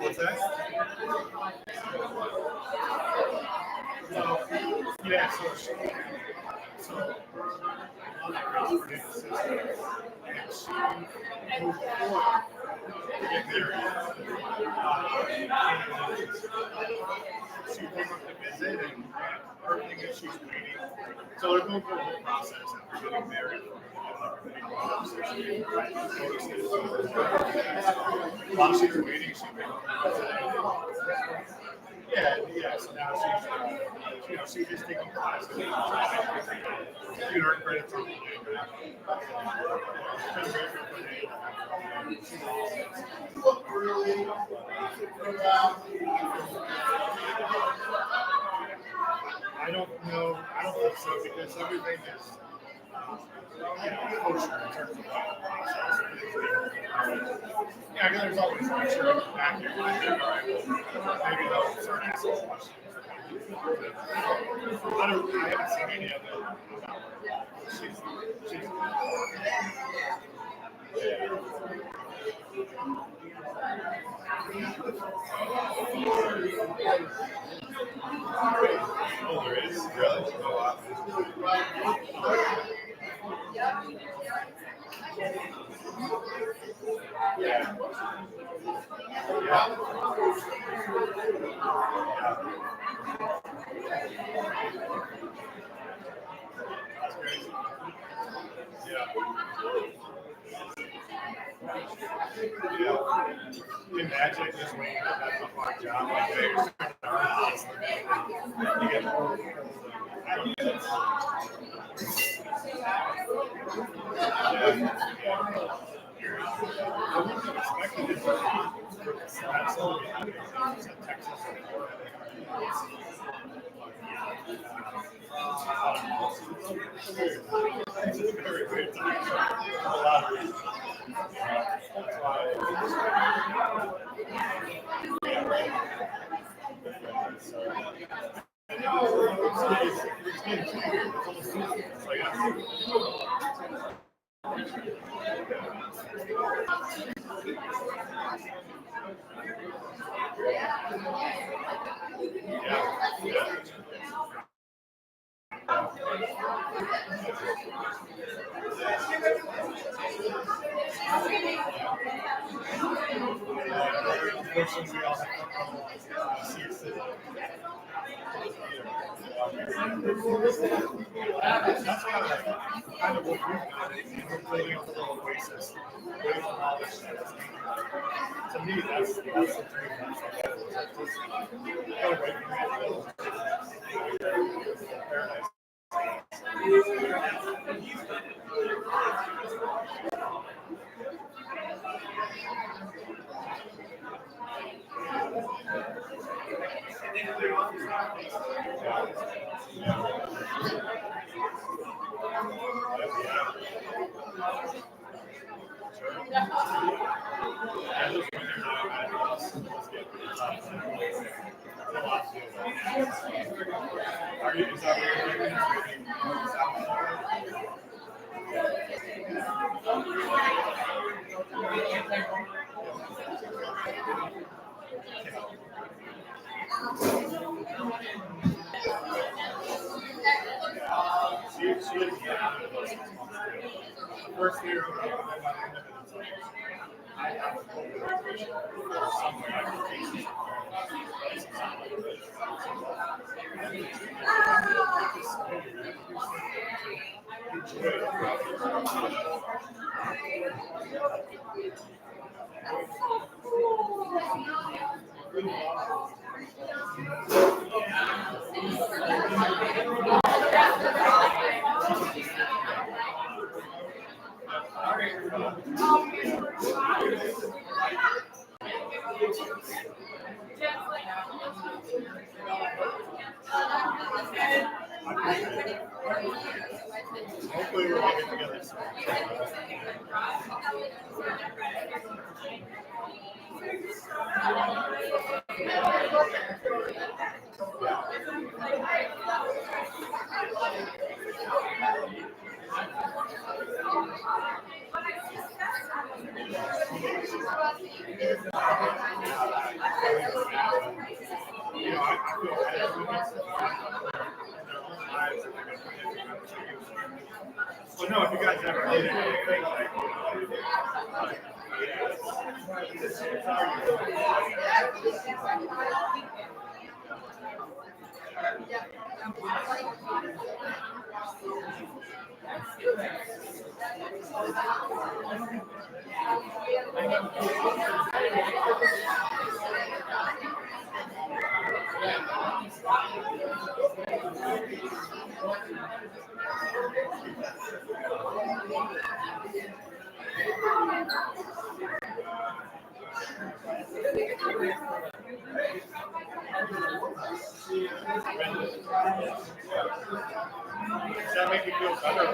What's that? Yeah, so on that predict the system and move forward. If there is she came up to visit, and everything that she's waiting. So they're going through the whole process after getting married. While she was waiting, she came up to visit. Yeah. So now she's just taking classes. Her credits on the I don't know. I don't think so because everything is kosher in terms of the process. Yeah, there's always like sure back here. Maybe they'll start asking questions. I haven't seen any of it. She's oh, there is really. Oh, wow. Yeah. That's crazy. Yeah. Imagine just when you have that hard job like that, you're starting to house, you get more. I don't know. I wouldn't have expected it for absolutely Texas. It's a very great time. A lot of reasons. That's why. Unfortunately, we all have that's kind of what we've done. We're building up a little oasis. To me, that's the dream. Paradise. Are you? Is that what she didn't get out of those 6 months. The first year, I have a full graduation somewhere I can take hopefully we'll all get together soon. I feel bad everyone well, no, if you guys ever did anything like Does that make you feel better?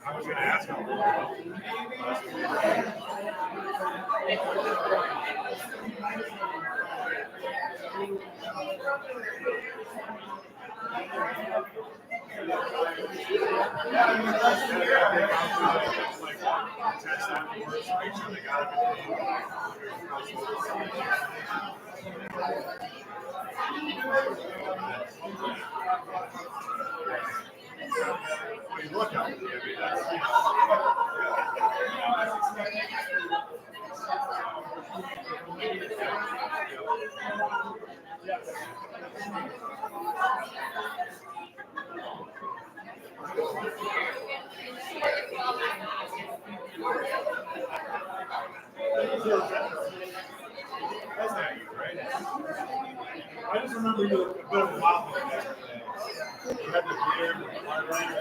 I was going to ask him. I just remember you a bit of a wild one yesterday. You had the beard and the right.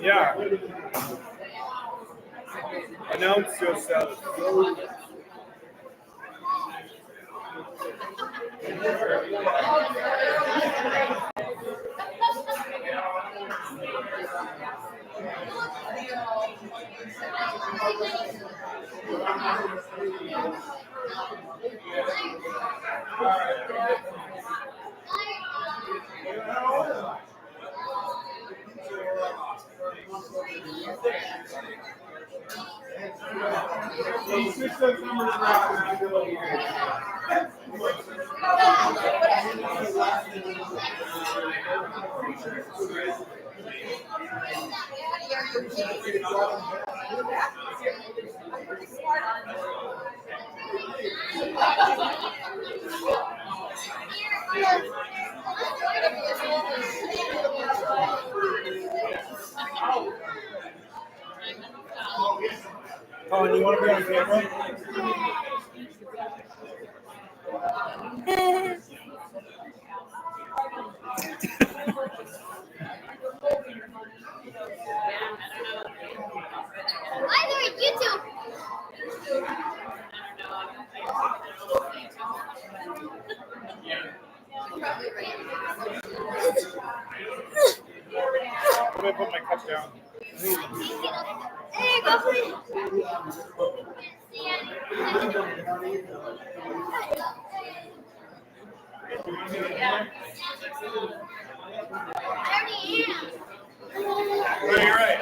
Yeah. Announce yourself. Oh, and you want to be on camera? Hi there, YouTube. I'm going to put my cup down. There you go, please. Oh, you're right.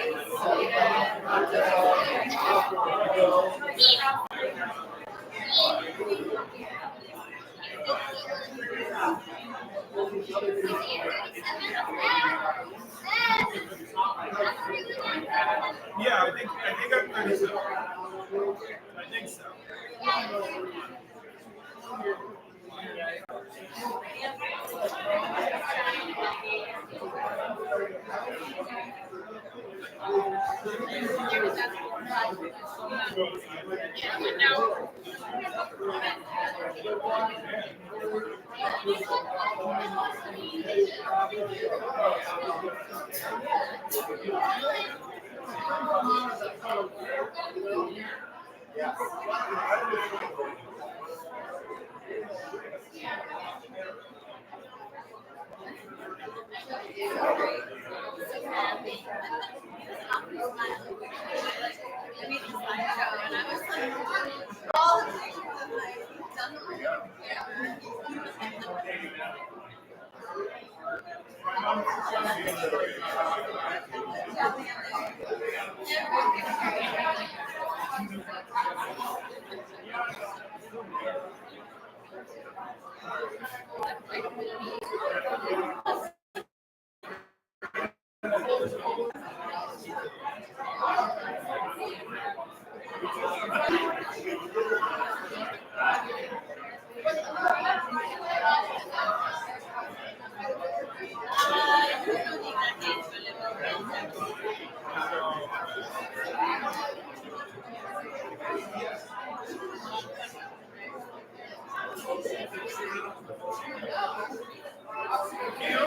Yeah, I think I'm 37. I think so.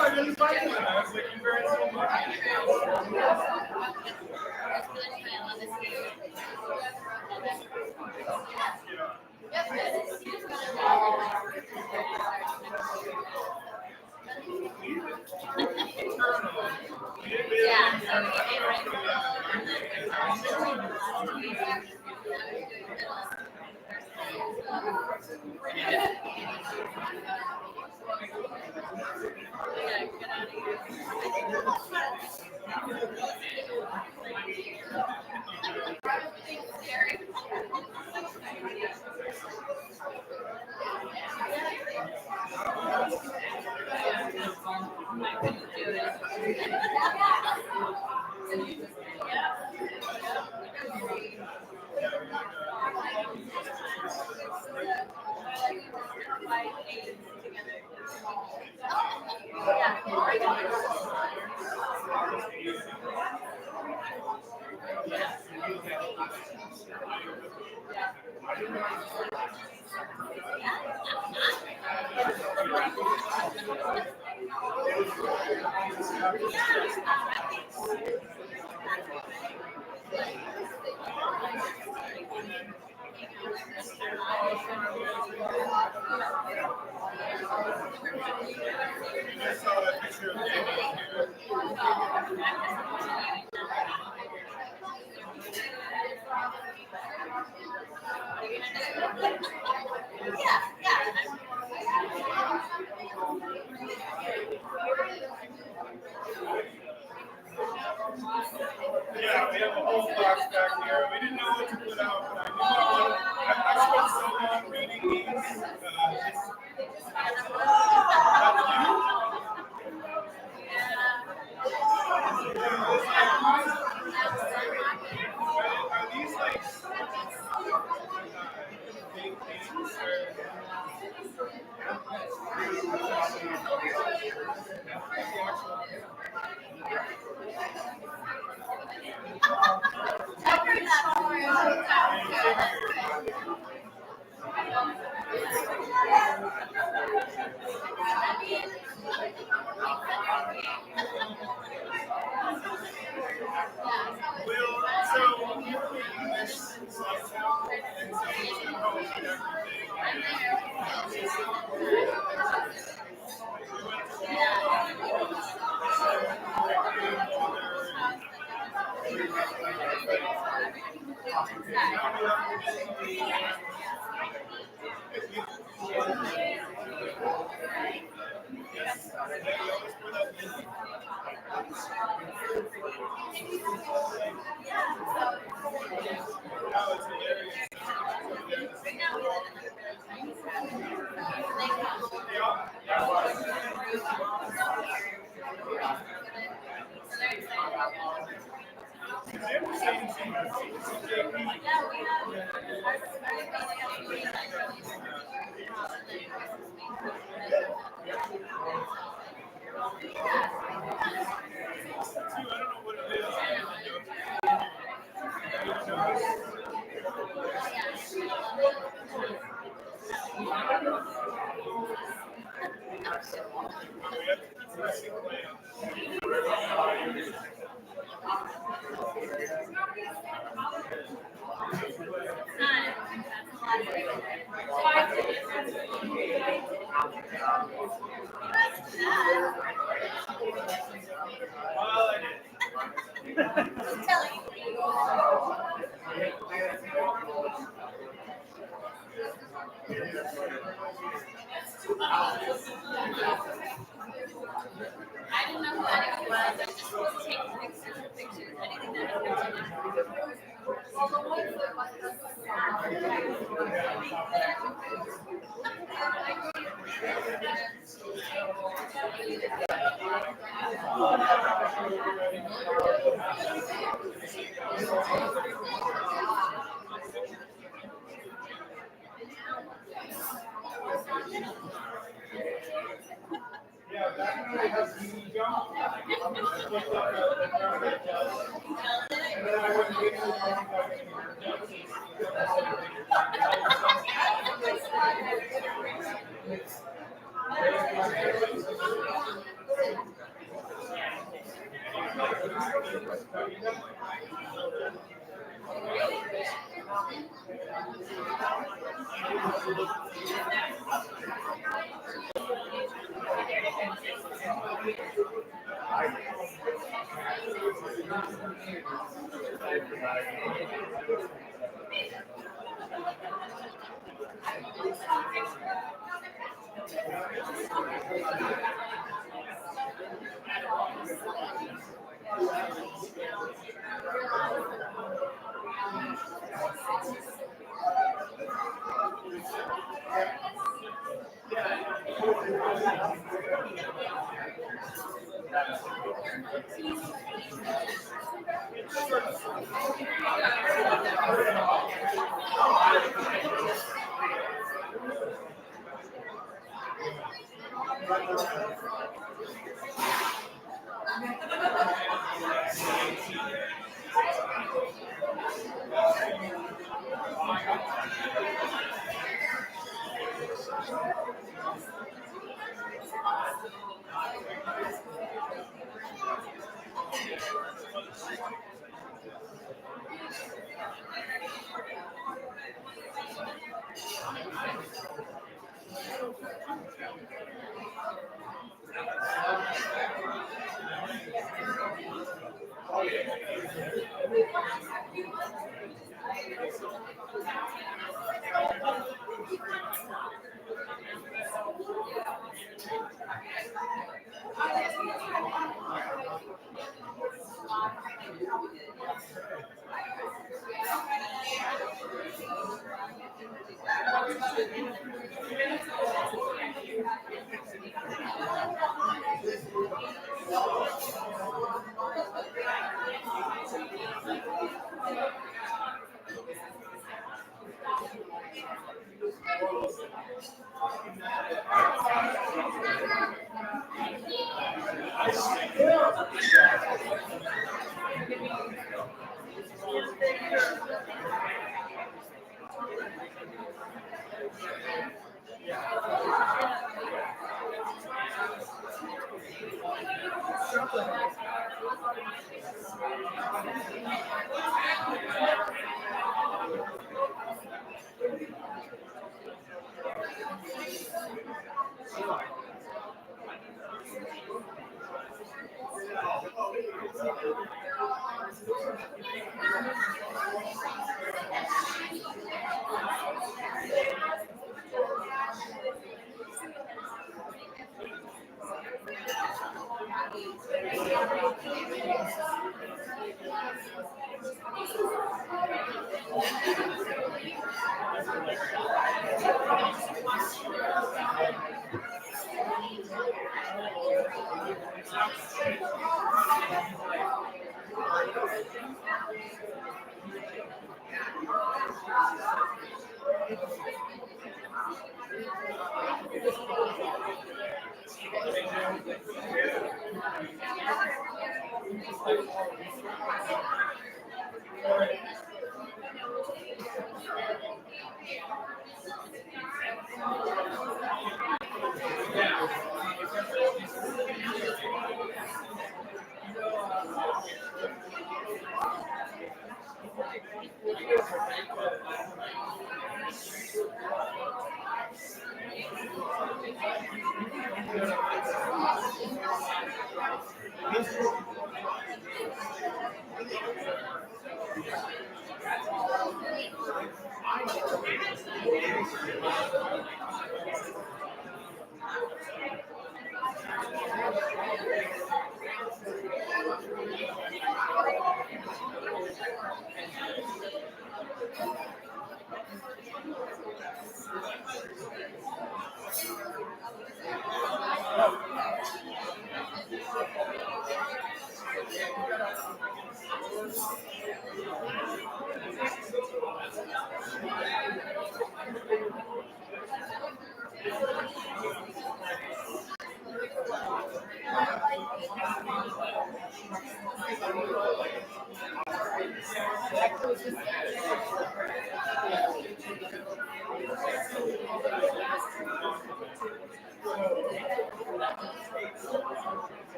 I didn't find one. I was looking for it so much. I saw that picture of David. Yeah, we have a whole box back here. We didn't know what to put out, but I spent so long reading these. Are these like big things?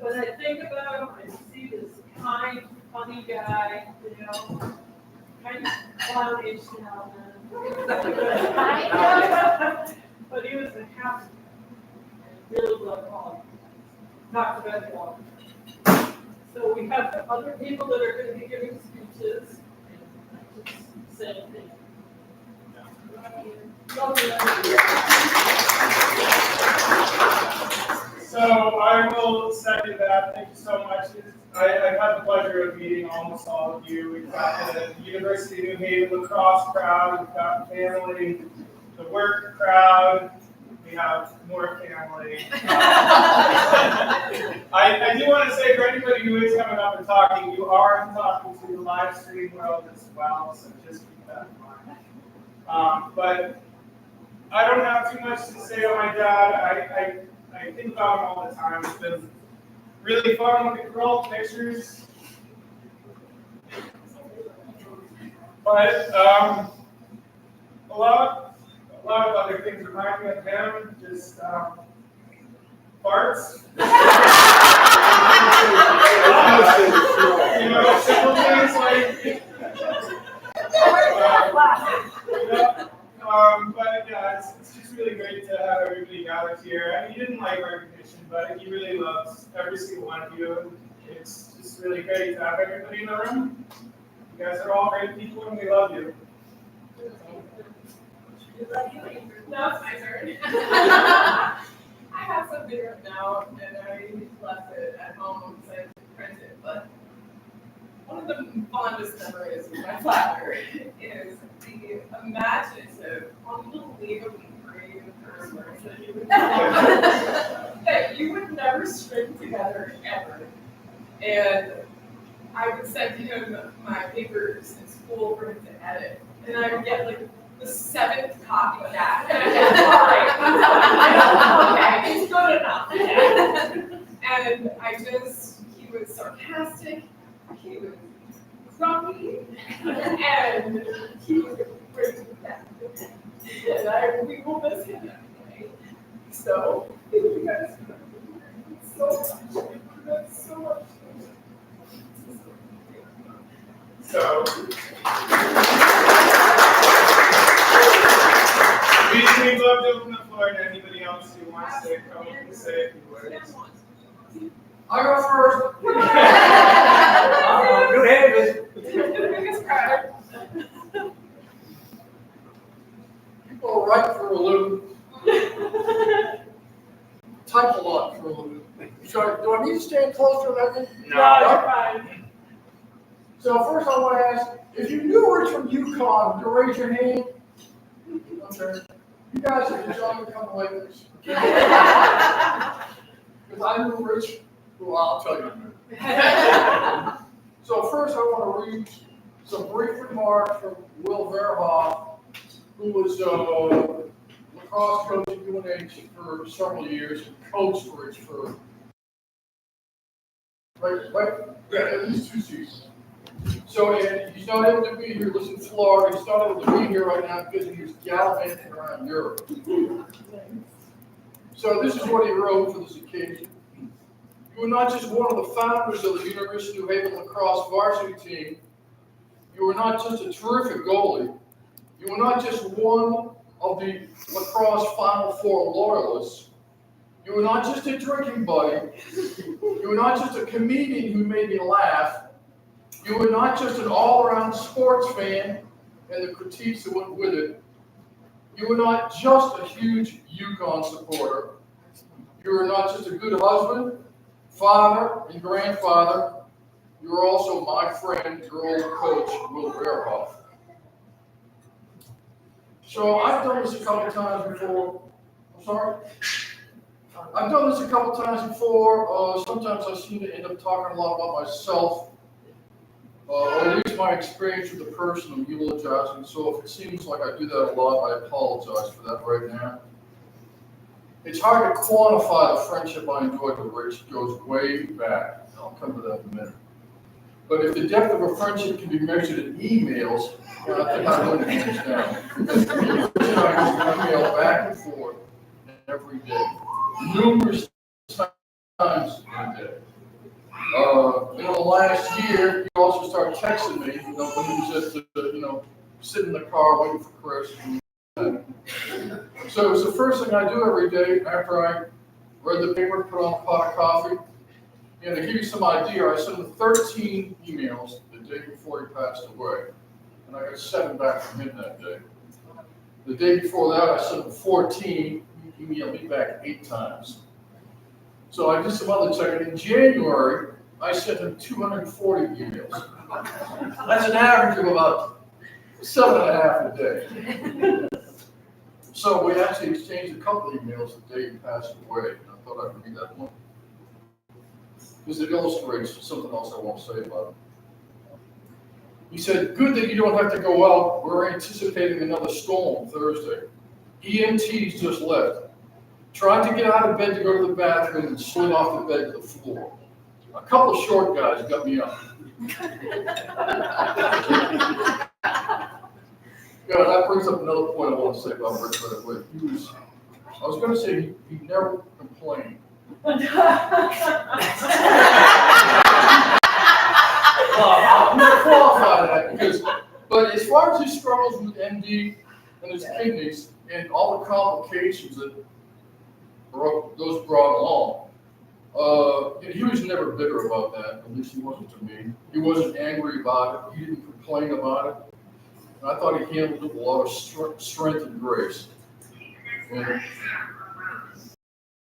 When I think about him, I see this kind, funny guy, kind of clownish now. But he was a happy, really loved all. Not to bet all. So we have other people that are going to be giving speeches. And just say things. So I will second that. Thank you so much. I've had the pleasure of meeting almost all of you. We've got the University of New Haven lacrosse crowd. We've got family, the work crowd. We have more family. I do want to say for anybody who is coming up and talking, you are talking to the live stream world as well, so just keep that in mind. But I don't have too much to say on my dad. I think about him all the time. It's been really fun with the girl pictures. But a lot of other things remind me of him. Just farts. Simple things like. But yeah, it's just really great to have everybody gathered here. I mean, he didn't like recognition, but he really loves every single one of you. It's just really great to have everybody in the room. You guys are all great people, and we love you. Now it's my turn. I have some video now, and I left it at home so I didn't print it. But one of the fondest memories of my father is the imaginative, unbelievably creative person that you would never string together ever. And I would send him my papers in school for him to edit, and I would get like the 7th copy of that. Okay, it's good enough. And he was sarcastic, he was grumpy, and he was great. And we will miss him anyway. So, thank you guys so much. That's so much. So, we'd love to open the floor to anybody else who wants to come up and say a few words. I go first. You have it. People write for a living, type a lot for a living. So, do I need to stand closer to that? No, you're fine. So first I want to ask, if you knew Rich from UConn, would you raise your hand? Okay. You guys are just young and come away with this. Because I knew Rich, well, I'll tell you. So first I want to read some brief remarks from Will Veilleux, who was lacrosse coach at UNH for several years and coached Rich for at least 2 seasons. So and he's not able to be here. Listen, Florida. He's not able to be here right now because he was gallivanting around Europe. So this is what he wrote for this occasion. You were not just one of the founders of the University of New Haven lacrosse varsity team. You were not just a terrific goalie. You were not just one of the lacrosse Final Four loyalists. You were not just a drinking buddy. You were not just a comedian who made me laugh. You were not just an all-around sports fan and the critiques that went with it. You were not just a huge UConn supporter. You were not just a good husband, father, and grandfather. You were also my friend, your old coach, Will Veilleux. So I've done this a couple times before. I'm sorry? I've done this a couple times before. Sometimes I seem to end up talking a lot about myself. Or at least my experience with the person I'm eulogizing. So if it seems like I do that a lot, I apologize for that right now. It's hard to quantify the friendship I enjoyed with Rich. It goes way back. I'll come to that in a minute. But if the depth of a friendship can be measured in emails, I think I know the hands down. Because Rich and I used to email back and forth every day, numerous times a day. In the last year, he also started texting me, when he was at sitting in the car waiting for Chris. So it was the first thing I do every day after I read the paper, put on a pot of coffee. And to give you some idea, I sent him 13 emails the day before he passed away. And I got 7 back from him that day. The day before that, I sent him 14. He emailed me back 8 times. So I did some other checking. In January, I sent him 240 emails. That's an average of about 7.5 a day. So we actually exchanged a couple of emails the day he passed away. And I thought I'd read that one, because it illustrates something else I won't say about him. He said, "Good that you don't have to go out. We're anticipating another storm Thursday. EMTs just left. Tried to get out of bed to go to the bathroom and slid off the bed to the floor. A couple of short guys got me up." Yeah, that brings up another point I want to say about Rich right away. I was going to say he never complained. I'm going to qualify that but as far as his struggles with MD and his kidneys and all the complications that those brought along, he was never bitter about that. At least he wasn't to me. He wasn't angry about it. He didn't complain about it. And I thought he handled it with a lot of strength and grace. And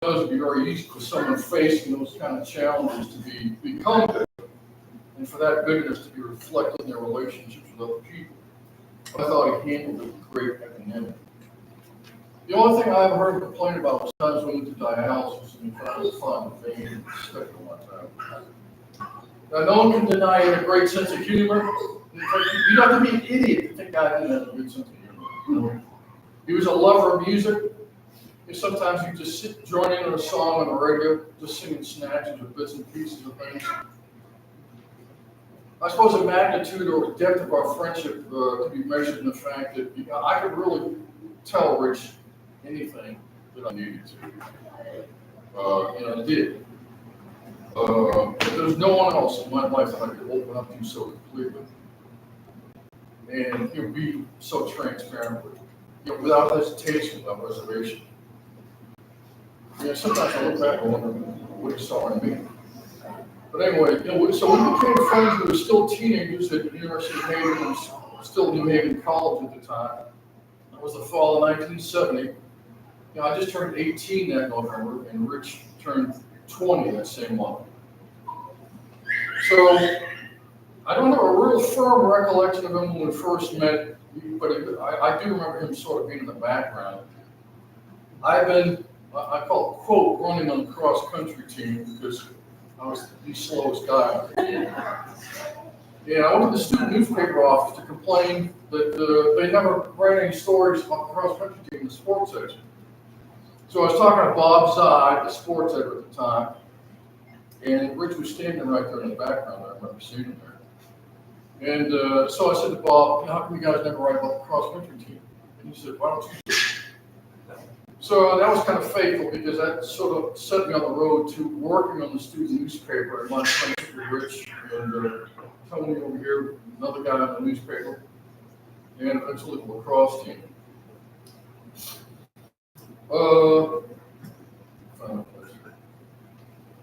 it would be very easy for someone facing those kind of challenges to become bitter, and for that bitterness to be reflected in their relationships with other people. But I thought he handled it with great equanimity. The only thing I ever heard him complain about was times when we went to dialysis and he found to find the vein and stuck it one time. Now, no one can deny he had a great sense of humor. You don't have to be an idiot to think I didn't have a good sense of humor. He was a lover of music. And sometimes you just join in on a song on the radio, just singing snatches or bits and pieces of things. I suppose the magnitude or depth of our friendship could be measured in the fact that I could really tell Rich anything that I needed to. And I did. There's no one else in my life that I could open up to so completely. And he'll be so transparent with without hesitation, without reservation. Sometimes I look back and wonder what he saw in me. But anyway, so we became friends. We were still teenagers at the University of Haven, still New Haven College at the time. That was the fall of 1970. I just turned 18 that November, and Rich turned 20 that same month. So I don't have a real firm recollection of him when we first met, but I do remember him sort of being in the background. I've been, I call it, quote, running on the cross-country team because I was the slowest guy. Yeah, I went to the student newspaper office to complain that they never ran any stories about the cross-country team in the sports section. So I was talking to Bob Zide, the sports editor at the time, and Rich was standing right there in the background. I remember seeing him there. And so I said to Bob, how come you guys never write about the cross-country team? And he said, why don't you do it? So that was kind of fateful because that sort of set me on the road to working on the student newspaper and my friendship with Rich and Tony over here, another guy on the newspaper, and eventually the lacrosse team.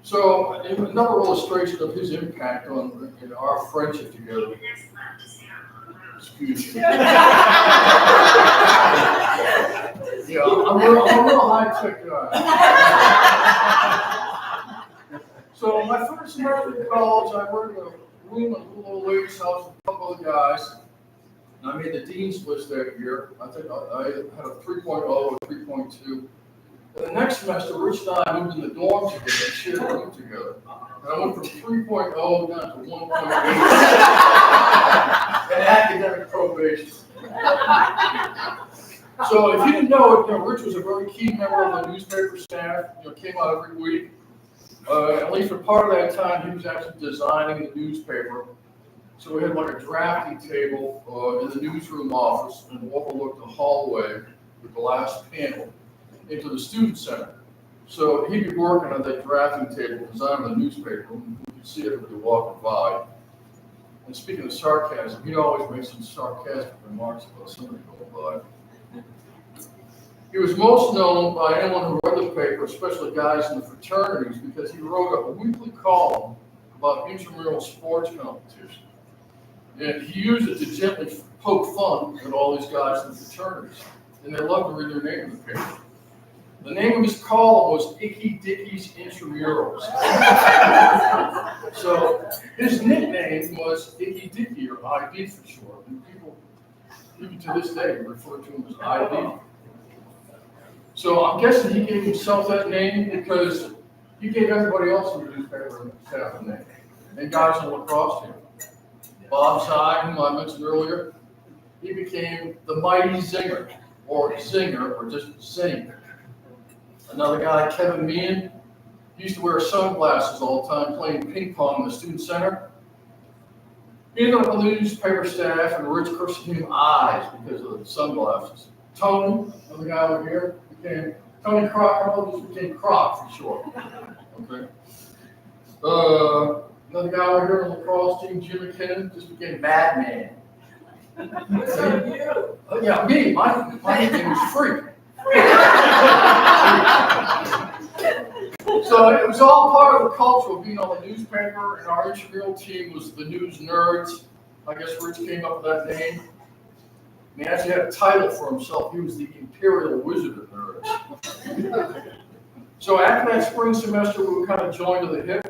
So another illustration of his impact on our friendship together. Excuse me. Yeah, I'm a real high-tech guy. So my first semester in college, I worked in a room in a little old lady's house with a couple of guys. And I made the dean's list that year. I think I had a 3.0 or 3.2. And the next semester, Rich and I moved in the dorm together and shared a room together. And I went from 3.0 down to 1.8 and academic probation. So if you didn't know it, Rich was a very key member of the newspaper staff. Came out every week. At least for part of that time, he was actually designing the newspaper. So we had like a drafting table in the newsroom office and overlooked the hallway with glass panel into the student center. So he'd be working on that drafting table, designing the newspaper, and you could see everybody walking by. And speaking of sarcasm, he'd always make some sarcastic remarks about somebody going by. He was most known by anyone who read the paper, especially guys in the fraternities, because he wrote a weekly column about intramural sports competition. And he used it to gently poke fun at all these guys in the fraternities. And they loved to read their name in the paper. The name of his column was Icky Dicky's Intramurals. So his nickname was Icky Dicky, or ID for short. And people, even to this day, refer to him as ID. So I'm guessing he gave himself that name because he gave everybody else in the newspaper staff a name. And guys on the lacrosse team. Bob Zide, whom I mentioned earlier, he became the Mighty Zinger, or Zinger, or just Zing. Another guy, Kevin Meehan, he used to wear sunglasses all the time playing ping pong in the student center. He ended up on the newspaper staff, and Rich christened him Eyes because of the sunglasses. Tony, another guy over here, became Tony Croc, just became Croc for short. Okay. Another guy over here on the lacrosse team, Jim McKinnon, just became Madman. So you. Yeah, me. My nickname was Freak. So it was all part of the culture of being on the newspaper, and our intramural team was the News Nerds. I guess Rich came up with that name. And he actually had a title for himself. He was the Imperial Wizard of Nerds. So after that spring semester, we were kind of joined to the hip.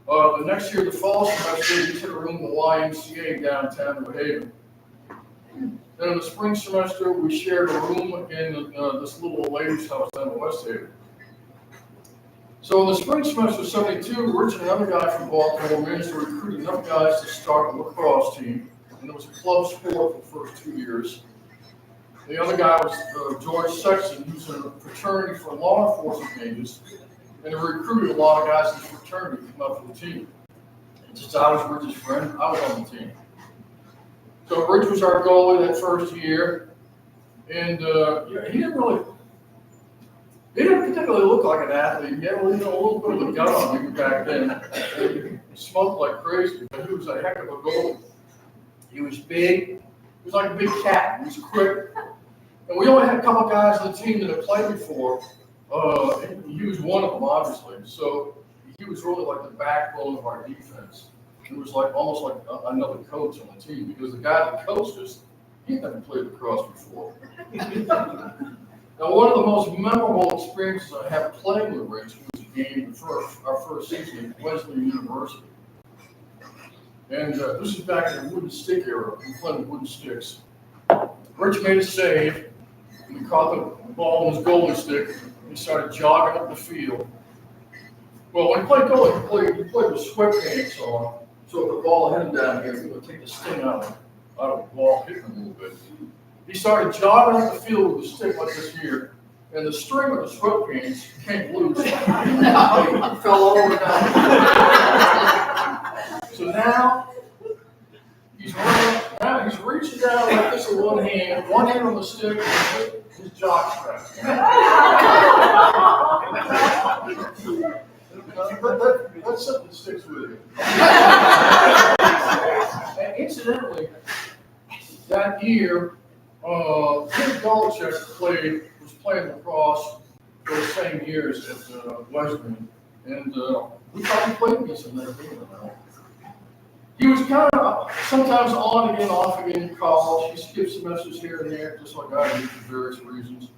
The next year, the fall semester, we took a room in the YMCA downtown New Haven. Then in the spring semester, we shared a room in this little old lady's house down in West Haven. So in the spring semester of 72, Rich and another guy from Baltimore managed to recruit enough guys to start a lacrosse team. And it was a club sport for the first 2 years. The other guy was George Sexton, who's in a fraternity for law enforcement agents, and he recruited a lot of guys in the fraternity to come up for the team. And since I was Rich's friend, I was on the team. So Rich was our goalie that first year, and he didn't particularly look like an athlete. He had a little bit of a gun on him back then. He smoked like crazy, but he was a heck of a goalie. He was big. He was like a big cat. He was quick. And we only had a couple guys on the team that had played before. He was one of them, obviously. So he was really like the backbone of our defense. He was like almost like another coach on the team, because the guy that coached us, he had never played lacrosse before. Now, one of the most memorable experiences I had playing with Rich was a game our first season at Wesleyan University. And this is back in the wooden stick era. We played with wooden sticks. Rich made a save. He caught the ball in his goalie stick. And he started jogging up the field. Well, when he played goalie, he played with sweatpants on. So if the ball hit him down here, he would take the sting out of the ball, hitting him a little bit. He started jogging up the field with a stick like this here, and the string of the sweatpants came loose. He fell over down. So now he's reaching down like this with one hand on the stick, and his jock strap. But that's something that sticks with you. And incidentally, that year, Tim Belichick was playing lacrosse those same years at Wesleyan, and we probably played against him that game. He was kind of sometimes on again, off again in college. He skipped semesters here and there, just like I did for various reasons.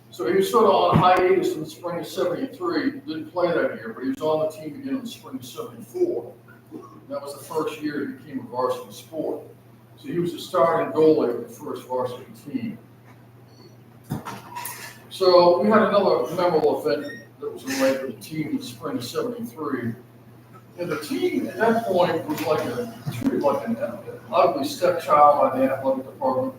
So he was sort of on hiatus in the spring of '73. Didn't play that year, but he was on the team again in the spring of '74. That was the first year it became a varsity sport. So he was the starting goalie of the first varsity team. So we had another memorable event that was related to the team in the spring of '73. And the team at that point was treated like an ugly stepchild by the athletic department.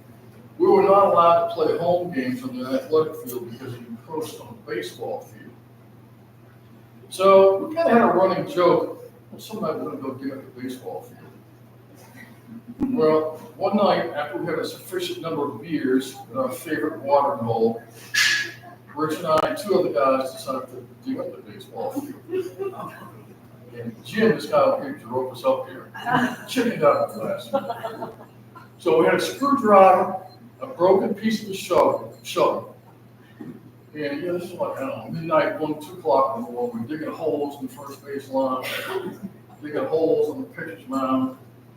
We were not allowed to play home games on the athletic field because we encroached on the baseball field. So we kind of had a running joke. Well, somebody wanted to go dig up the baseball field. Well, one night after we had a sufficient number of beers in our favorite watering hole, Rich and I and two other guys decided to dig up the baseball field. And Jim, this guy up here, drove us up here, chickened out of the glass. So we had a screwdriver, a broken piece of the shovel. And this is like, I don't know, midnight, 1, 2 o'clock in the morning. We're digging holes in the first base line, digging holes on the pitcher's mound,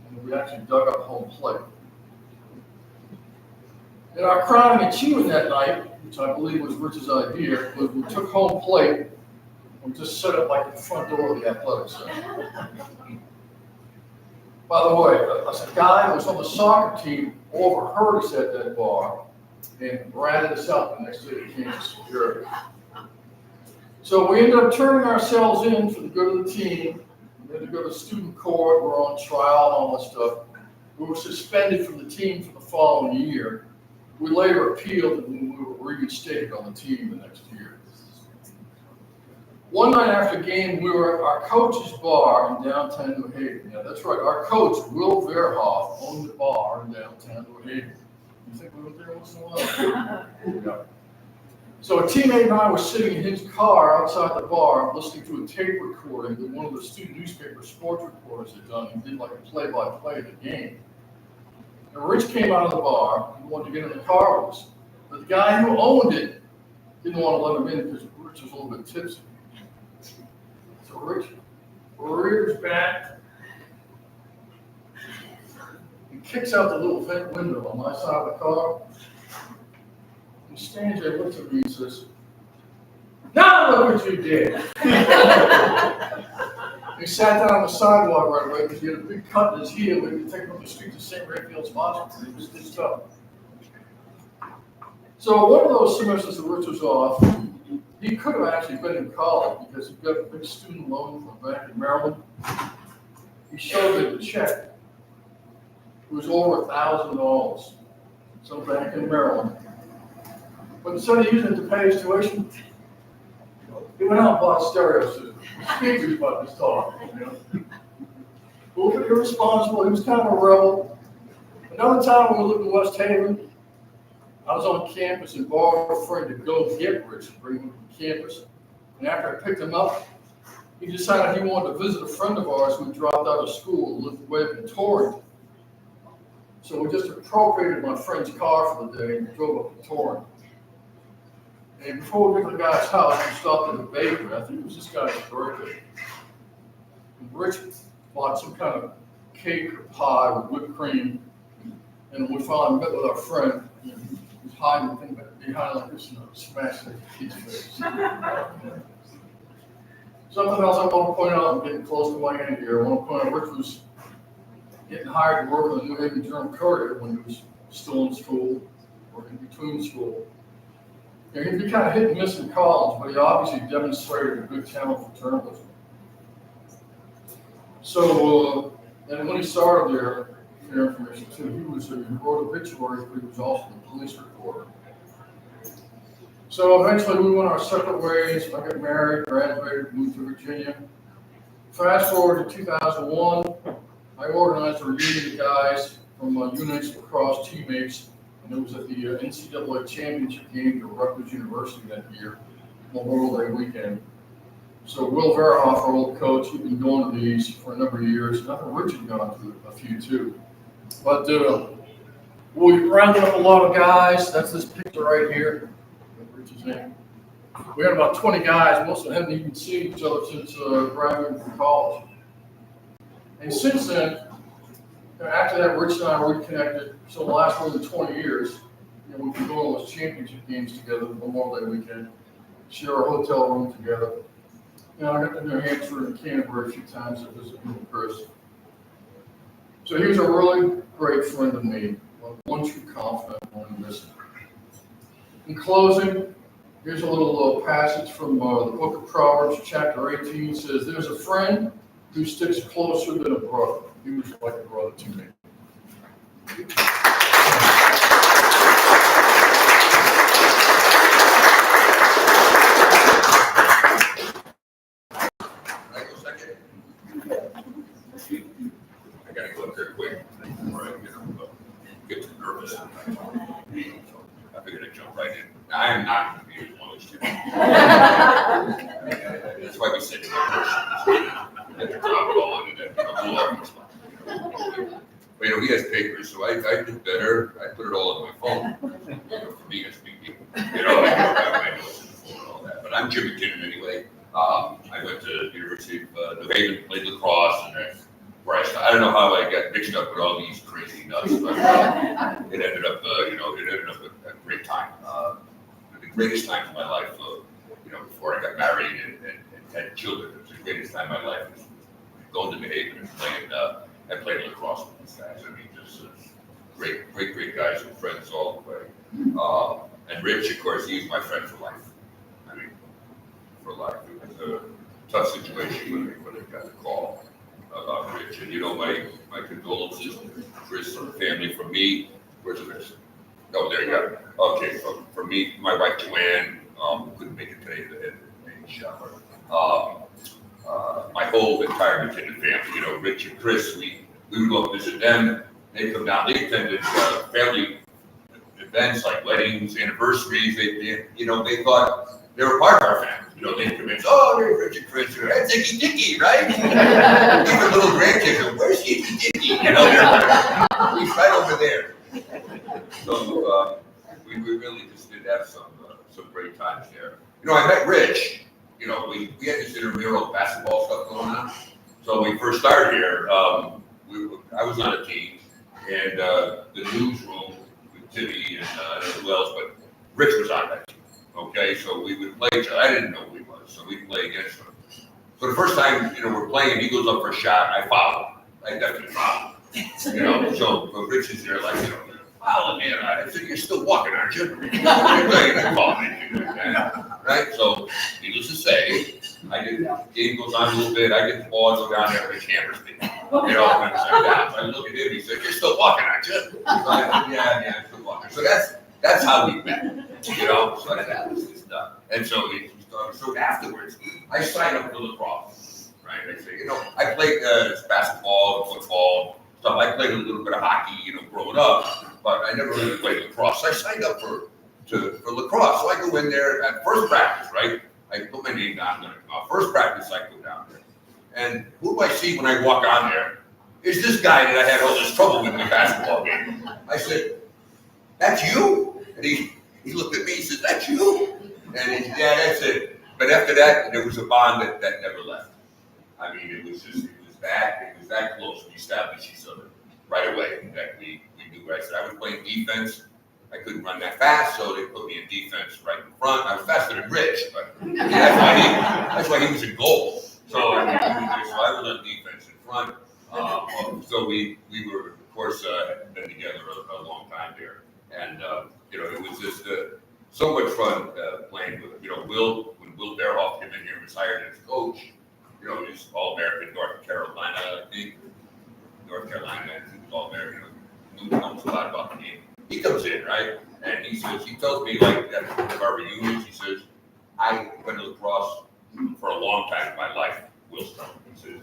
and we actually dug up home plate. And our crowning achievement that night, which I believe was Rich's idea, was we took home plate and just set it like the front door of the athletic center. By the way, a guy who was on the soccer team overheard us at that bar and ratted us out the next day to Kansas security. So we ended up turning ourselves in for the good of the team. We had to go to student court, we're on trial and all that stuff. We were suspended from the team for the following year. We later appealed and we were reinstated on the team the next year. One night after game, we were at our coach's bar in downtown New Haven. Yeah, that's right. Our coach, Will Verhoff, owned the bar in downtown New Haven. You think we went there once in a while? Yeah. So a teammate and I were sitting in his car outside the bar listening to a tape recording that one of the student newspaper sports reporters had done. He did like a play-by-play of the game. And Rich came out of the bar. He wanted to get in the car with us. But the guy who owned it didn't want to let him in because Rich was a little bit tipsy. So Rich rears back and kicks out the little vent window on my side of the car. He stands there, looks at me and says, "Now look what you did." He sat down on the sidewalk right away because he had a big cut in his heel. We had to take him up the street to St. Raphael's Hospital. He was stitched up. So one of those semesters that Rich was off, he could have actually been in college because he got a big student loan from a bank in Maryland. He showed me the check. It was over $1,000. Some bank in Maryland But instead of using it to pay his tuition, he went out and bought a stereo system. Speakers about this talk, you know. A little bit irresponsible. He was kind of a rebel. Another time when we lived in West Haven, I was on campus and borrowed a friend to go get Rich and bring him to campus. And after I picked him up, he decided he wanted to visit a friend of ours who dropped out of school and lived way up in Torrent. So we just appropriated my friend's car for the day and drove up to Torrent. And before we got to the guy's house, we stopped at a bakery. I think it was this guy's birthday. And Rich bought some kind of cake or pie with whipped cream. And we finally met with our friend. He was hiding behind like this, smashing the kid's face. Something else I want to point out, I'm getting close to my end here. I want to point out Rich was getting hired to work on the New Haven Journal Courier when he was still in school or in between school. He'd be kind of hit and miss in college, but he obviously demonstrated a good talent for journalism. So, and when he started there, for your information too, he wrote obituaries, but he was also the police reporter. So eventually we went our separate ways. I got married, graduated, moved to Virginia. Fast forward to 2001, I organized a reunion of guys from Unix lacrosse teammates, and it was at the NCAA championship game at Rutgers University that year, Memorial Day weekend. So Will Verhoff, our old coach, he'd been going to these for a number of years, and I think Rich had gone to a few too. But we rounded up a lot of guys. That's this picture right here. Rich's name. We had about 20 guys. Most of them hadn't even seen each other since graduating from college. And since then, after that, Rich and I reconnected. So the last more than 20 years, we've been going to those championship games together, Memorial Day weekend, share a hotel room together. I got to New Hampshire and Canterbury a few times to visit him with Chris. So he was a really great friend of me, one true confidant, one missing. In closing, here's a little passage from the book of Proverbs, chapter 18. It says, "There's a friend who sticks closer than a brother." He was like a brother to me. I gotta go up there quick before I get too nervous. I figured I'd jump right in. I am not going to be as long as you. That's why we said at the top going and then come along. But he has papers, so I did better. I put it all on my phone. For me, it's speaking. I have my notes and all that. But I'm Jim McKinnon anyway. I went to the University of New Haven, played lacrosse, and that's where I don't know how I got mixed up with all these crazy nuts, but it ended up, a great time. The greatest time of my life, before I got married and had children. It was the greatest time of my life. Was going to New Haven and playing lacrosse with these guys. I mean, just great guys and friends all the way. And Rich, of course, he was my friend for life. I mean, for life. It was a tough situation when I got the call about Rich. And my condolences to Chris and the family from me. Where's Chris? Oh, there you go. Okay, so for me, my wife Joanne, who couldn't make it today, the shower. My whole entire McKinnon family, Rich and Chris, we would go up visit them. They'd come down. They attended family events like weddings, anniversaries. They thought they were part of our family. They'd come in, oh, there's Rich and Chris. That's Icky Dicky, right? Even little grandkids, where's Icky Dicky? He's right over there. So we really just did have some great times there. I met Rich. We had this intramural basketball stuff going on. So when we first started here, I was on a team, and the newsroom with Timmy and who else, but Rich was on that team. Okay, so we would play each other. I didn't know who he was, so we'd play against him. So the first time, we're playing, he goes up for a shot, I foul him. I definitely foul him. So Rich is there like, foul me. I said, you're still walking, aren't you? Right? So, needless to say, the game goes on a little bit, I get the ball, go down there, Rich hammers me. When I'm down. So I look at him, he said, you're still walking, aren't you? I said, yeah, I'm still walking. So that's how we met. you know, so that was his stuff. And so afterwards, I signed up for lacrosse, right? I say, you know, I played basketball and football, stuff. I played a little bit of hockey, you know, growing up, but I never really played lacrosse. So I signed up for lacrosse. So I go in there at first practice, right? I put my name down. First practice, I go down there. And who do I see when I walk on there? Is this guy that I had all this trouble with in the basketball game. I said, that's you? And he looked at me, he said, that's you? And he said, yeah, that's it. But after that, there was a bond that never left. I mean, it was that close. We established each other right away. In fact, we knew what I said. I was playing defense. I couldn't run that fast, so they put me in defense right in front. I was faster than Rich, but that's why he was in goal. So I was on defense in front. So we were, of course, been together a long time there. And, you know, it was just so much fun playing with, you know, when Will Bearhoff came in here and was hired as coach, you know, he's All-American North Carolina, I think. North Carolina, he was All-American. He knows a lot about the game. He comes in, right? And he tells me, like, at one of our reunions, he says, I went to lacrosse for a long time in my life, Will Stone. He says,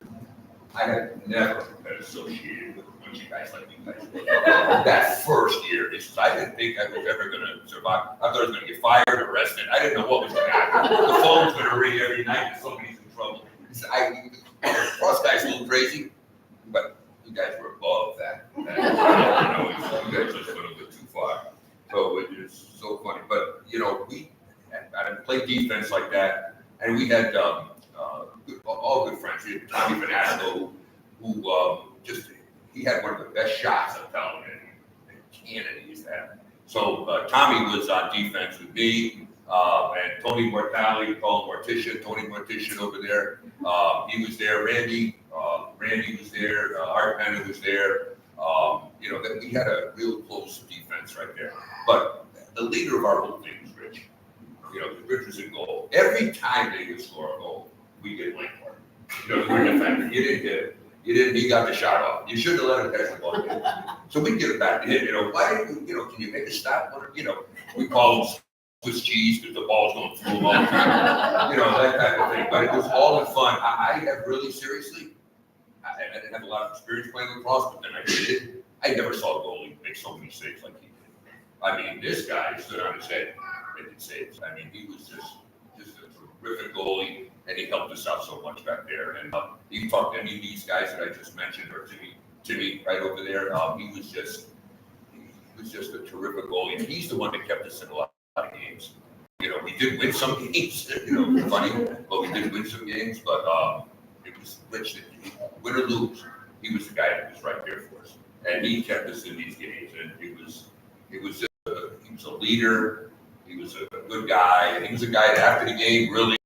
I have never been associated with a bunch of guys like you guys. That first year, he says, I didn't think I was ever going to survive. I thought I was going to get fired, arrested. I didn't know what was going to happen. The phone was going to ring every night and somebody's in trouble. He said, lacrosse guys a little crazy, but you guys were above that. You guys just went a little too far. So it is so funny. But, you know, I played defense like that, and we had all good friends. We had Tommy Vanasco, who he had one of the best shots, I'm telling you, in Canada he used to have. So Tommy was on defense with me, and Tony Mortali, we call him Mortician, Tony Mortician over there. He was there. Randy was there. Art Penna was there. You know, we had a real close defense right there. But the leader of our whole thing was Rich. You know, Rich was in goal. Every time they would score a goal, we get blamed for it. You know, we're defender. You didn't get it. He got the shot off. You shouldn't have let him catch the ball. So we get it back to him. You know, why didn't you, can you make a stop? You know, we call him Swiss cheese because the ball's going through him all the time. You know, that type of thing. But it was all in fun. I have really seriously, I didn't have a lot of experience playing lacrosse, but then I did it. I never saw a goalie make so many saves like he did. I mean, this guy stood on his head making saves. I mean, he was just a terrific goalie, and he helped us out so much back there. And you talk to any of these guys that I just mentioned, or Timmy right over there, he was just a terrific goalie. And he's the one that kept us in a lot of games. You know, we did win some games, you know, funny, but we did win some games. But it was Rich that win or lose, he was the guy that was right there for us, and he kept us in these games. And he was a leader. He was a good guy, and he was a guy that after the game really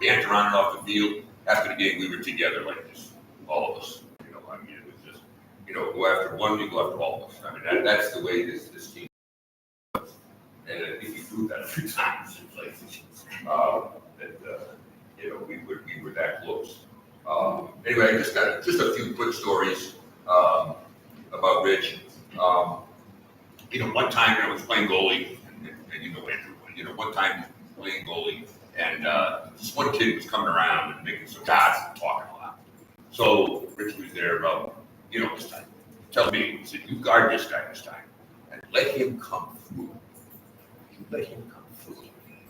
banter on and off the field. After the game, we were together like this, all of us. You know, I mean, it was just, you know, go after one, you go after all of us. I mean, that's the way this team was. And I think he proved that a few times in places. You know, we were that close. Anyway, just a few quick stories about Rich. You know, one time I was playing goalie, and you know Andrew. You know, one time playing goalie, and this one kid was coming around and making some shots and talking a lot. So Rich was there, you know, this time. Tell me, he said, you guard this guy this time, and let him come through. You let him come through.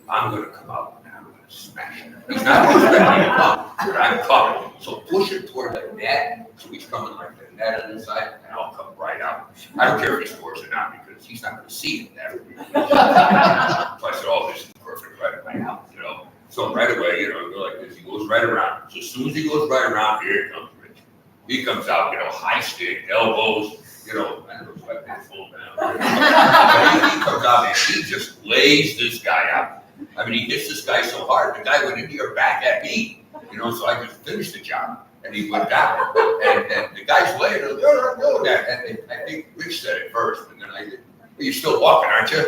I'm going to come out and I'm going to smash him. He's not expecting me to come, but I'm coming. So push him toward the net. So he's coming like the net on the side, and I'll come right out. I don't care if he scores or not, because he's not going to see it that way. So I said, oh, this is perfect right now, you know. So right away, you know, go like this. He goes right around. So as soon as he goes right around, here comes Rich. He comes out, you know, high stick, elbows, you know, I don't know if I can slow down. But he comes out and he just lays this guy out. I mean, he hits this guy so hard, the guy went into your back at me, you know, so I just finished the job. And he went down, and the guy's laying there, no, that. And I think Rich said it first, and then I said, well, you're still walking, aren't you? So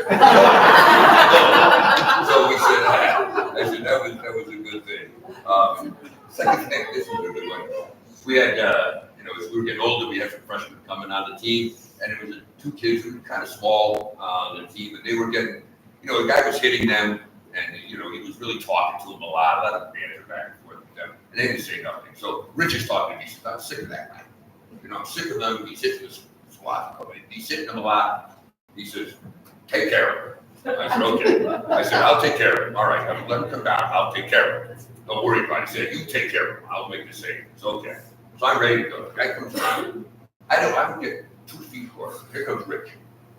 we said, I said, that was a good thing. Second thing, this was a good one. We had, you know, as we were getting older, we had some freshmen coming on the team, and it was two kids who were kind of small on the team, and they were getting, the guy was hitting them, and he was really talking to them a lot of banter back and forth with them, and they didn't say nothing. So Rich is talking to me. He says, "I'm sick of that guy. I'm sick of them. He's hitting this squad. He's hitting them a lot." He says, "Take care of him." I said, "Okay." I said, "I'll take care of him. All right, let him come down. I'll take care of him. Don't worry about it." He said, "You take care of him. I'll make the save." It's okay. So I'm ready to go. The guy comes around. I would get 2 feet short. Here comes Rich,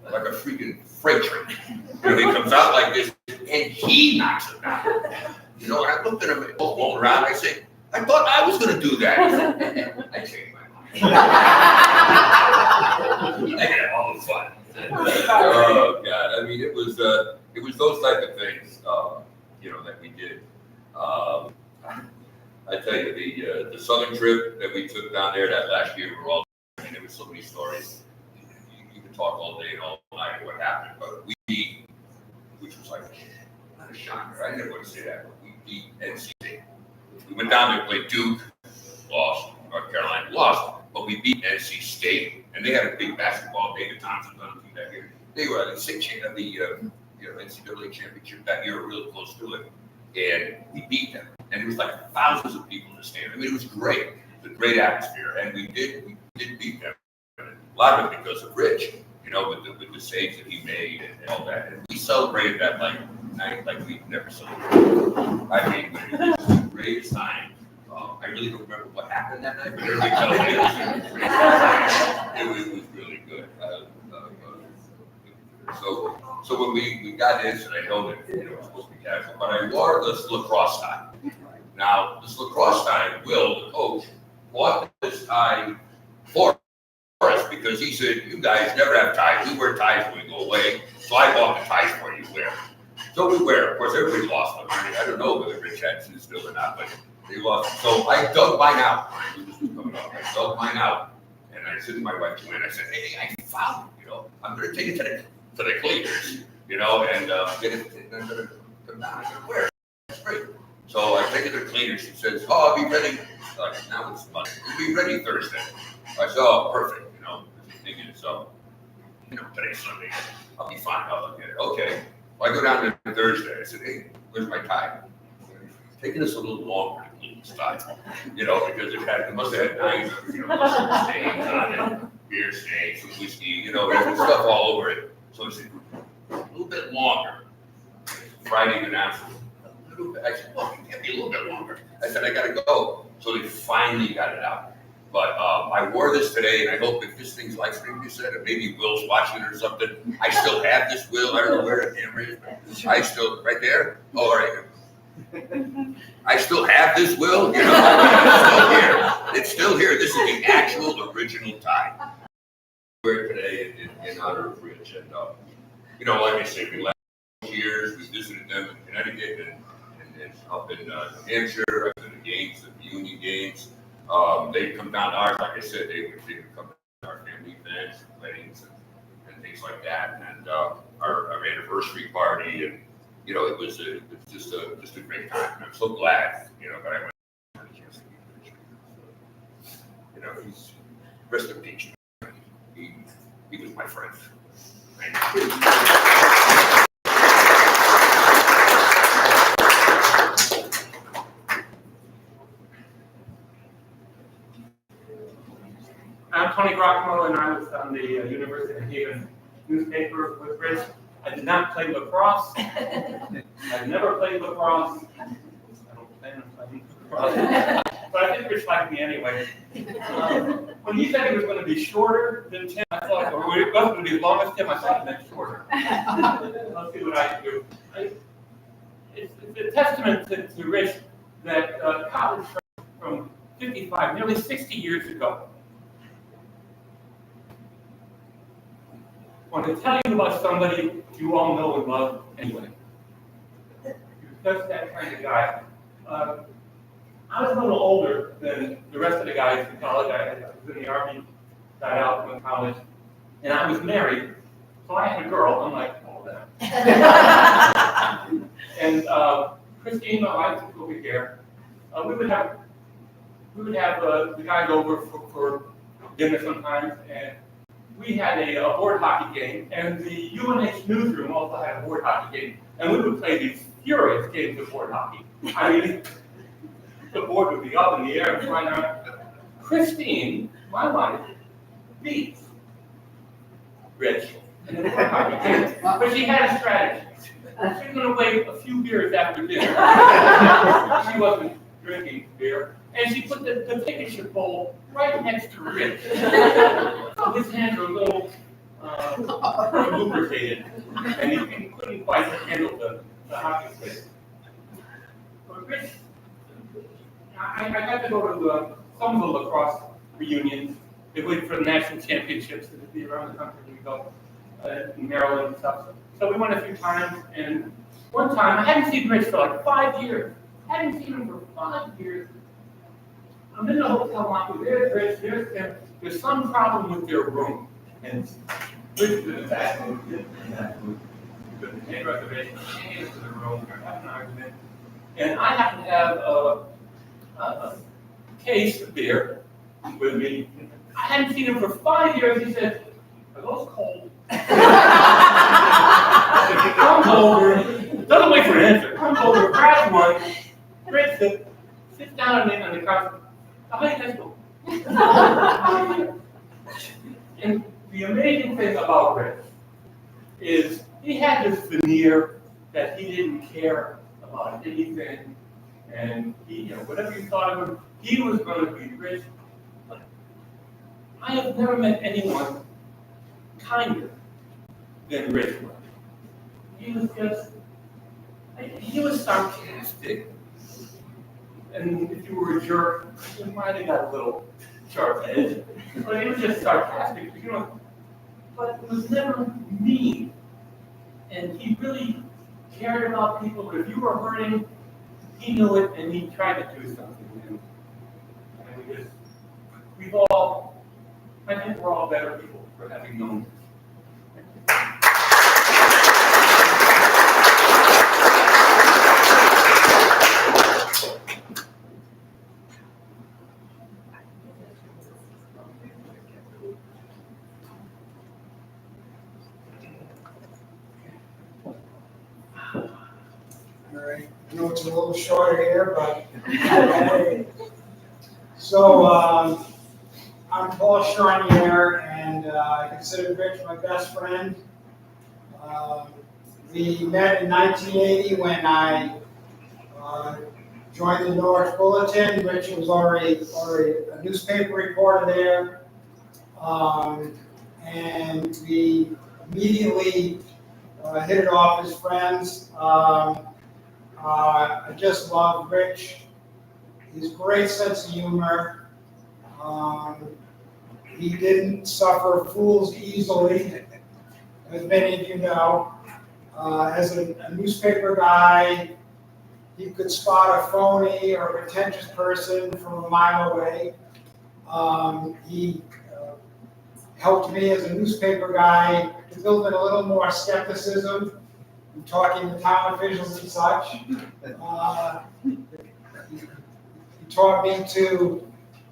like a freaking freight train. He comes out like this, and he knocks him down. And I looked at him, both rolling around. I said, "I thought I was going to do that." He said, "I changed my mind." I got all the fun. Oh God! I mean, it was those type of things, that we did. I tell you, the southern trip that we took down there that last year, there was so many stories. You could talk all day and all night what happened, but we beat, which was like not a shocker. I never want to say that, but we beat NC State. We went down there and played Duke, lost. North Carolina lost, but we beat NC State, and they had a big basketball. David Thompson on the team that year. They were at the NCAA championship that year, real close to it, and we beat them. And there was like thousands of people in the stand. I mean, it was great. It was a great atmosphere, and we did beat them. A lot of it because of Rich, with the saves that he made and all that. And we celebrated that night like we've never celebrated. I mean, it was the greatest time. I really don't remember what happened that night, but everybody tells me it was really good. So when we got this, and I know that it was supposed to be casual, but I wore this lacrosse tie. Now, this lacrosse tie, Will, the coach, bought this tie for us because he said, "You guys never have ties. We wear ties when we go away, so I bought the ties for you to wear." So we wear. Of course, everybody lost them. I don't know whether Rich had shoes still or not, but they lost. So I dug mine out. I dug mine out, and I said to my wife, Joanne, I said, "Hey, I found it. I'm going to take it to the cleaners, and get it. And I'm going to come down and wear it. It's great." So I take it to the cleaners. She says, "Oh, I'll be ready." Now it's Monday. "We'll be ready Thursday." I said, "Oh, perfect. Thinking so. Today's Sunday. I'll be fine. I'll get it." Okay. Well, I go down to Thursday. I said, "Hey, where's my tie?" It's taking us a little longer to clean this tie, because it must have had 9, stains on it, beer stains, some whiskey, there's stuff all over it. So I said, "A little bit longer." Friday went out. A little bit. I said, "Well, it can't be a little bit longer." I said, "I got to go." So they finally got it out. But I wore this today, and I hope if this thing's live streamed, you said, and maybe Will's watching it or something. I still have this, Will. I don't know where the camera is. I still, right there? Oh, all right. I still have this, Will. It's still here. It's still here. This is the actual original tie. I wear it today in honor of Rich. And, like I say, we last years, we visited them in Connecticut and up in New Hampshire. I've been to games, the Union games. They come down to ours, like I said, they would come to our family events, weddings, and things like that, and our anniversary party, and it was just a great time. And I'm so glad, that I went to the chance to meet Rich. He's rest in peace. He was my friend. Thank you. I'm Tony Grockmo, and I was on the University of Haven newspaper with Rich. I did not play lacrosse. I've never played lacrosse. I don't plan on playing lacrosse. But I think Rich liked me anyway. When he said he was going to be shorter than Tim, I thought, or it was going to be as long as Tim, I thought he meant shorter. Let's see what I can do. It's a testament to Rich that college from 55, nearly 60 years ago, I want to tell you about somebody you all know and love anyway. He was just that kind of guy. I was a little older than the rest of the guys in college. I was in the Army, got out from college, and I was married, so I had a girl, unlike all of them. And Christine, my wife, was over here. We would have the guys over for dinner sometimes, and we had a board hockey game, and the UNH newsroom also had a board hockey game, and we would play these furious games of board hockey. I mean, the board would be up in the air and flying around. Christine, my wife, beats Rich in the board hockey game, but she had a strategy. She was going to wait a few beers after dinner. She wasn't drinking beer. And she put the ticket chip bowl right next to Rich. So his hands were a little lubricated, and he couldn't quite handle the hockey stick. But Rich, I got to go to some of the lacrosse reunions. They wait for the national championships that would be around the country. We go in Maryland and stuff. So we went a few times, and one time, I hadn't seen Rich for like 5 years. I hadn't seen him for 5 years. I'm in the hotel lobby, there's Rich, there's Tim. There's some problem with their room. And Rich is in the back room, couldn't pay reservation, came into the room, we're having an argument. And I happen to have a case of beer with me. I hadn't seen him for 5 years. He said, "Are those cold?" Comes over, doesn't wait for an answer, comes over, grabs one, Rich sits down on the couch. How many guys go? And the amazing thing about Rich is he had this veneer that he didn't care about anything, and he, whatever you thought of him, he was going to be Rich. But I have never met anyone kinder than Rich was. He was sarcastic. And if you were a jerk, you might have got a little sharp edge. But he was just sarcastic, but it was never mean. And he really cared about people, but if you were hurting, he knew it and he tried to do something. And I think we're all better people for having known him. All right, I know it's a little shorter here, but so I'm Paul Charnier, and I consider Rich my best friend. We met in 1980 when I joined the Norwich Bulletin. Rich was already a newspaper reporter there, and we immediately hit it off as friends. I just love Rich. His great sense of humor. He didn't suffer fools easily, as many of you know. As a newspaper guy, he could spot a phony or a pretentious person from a mile away. He helped me as a newspaper guy to build in a little more skepticism in talking to town officials and such. He taught me to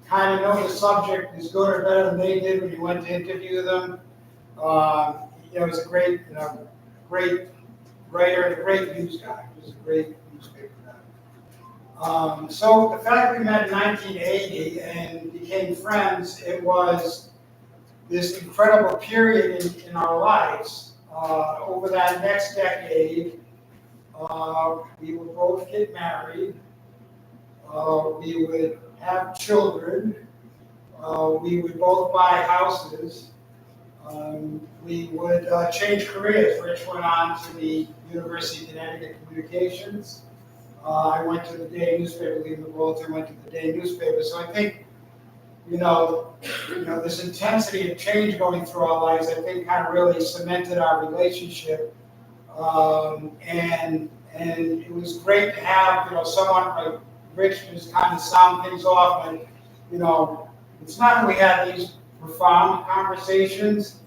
kind of know the subject as good or better than they did when you went to interview them. He was a great writer and a great news guy. He was a great newspaper guy. So the fact we met in 1980 and became friends, it was this incredible period in our lives. Over that next decade, we would both get married. We would have children. We would both buy houses. We would change careers. Rich went on to the University of Connecticut Communications. I went to the day newspaper, leaving the Bulletin, went to the day newspaper. So I think, this intensity of change going through our lives, I think kind of really cemented our relationship. And it was great to have, someone like Rich to just kind of sound things off. And, it's not that we had these profound conversations.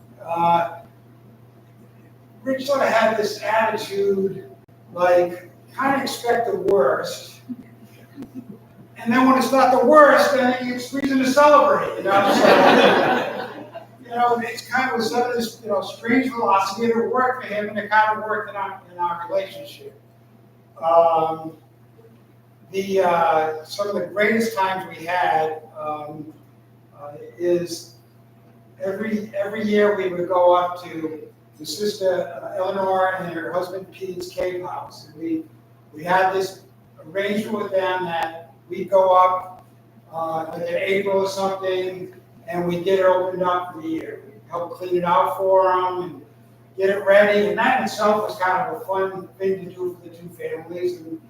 Rich sort of had this attitude, like, kind of expect the worst. And then when it's not the worst, then it's reason to celebrate, So, it's kind of some of this, strange philosophy that worked for him, and it kind of worked in our relationship. Some of the greatest times we had is every year we would go up to the sister Eleanor and her husband Pete's cave house. And we had this arrangement with them that we'd go up like in April or something, and we'd get it opened up for the year. We'd help clean it out for them and get it ready. And that in itself was kind of a fun thing to do for the two families. And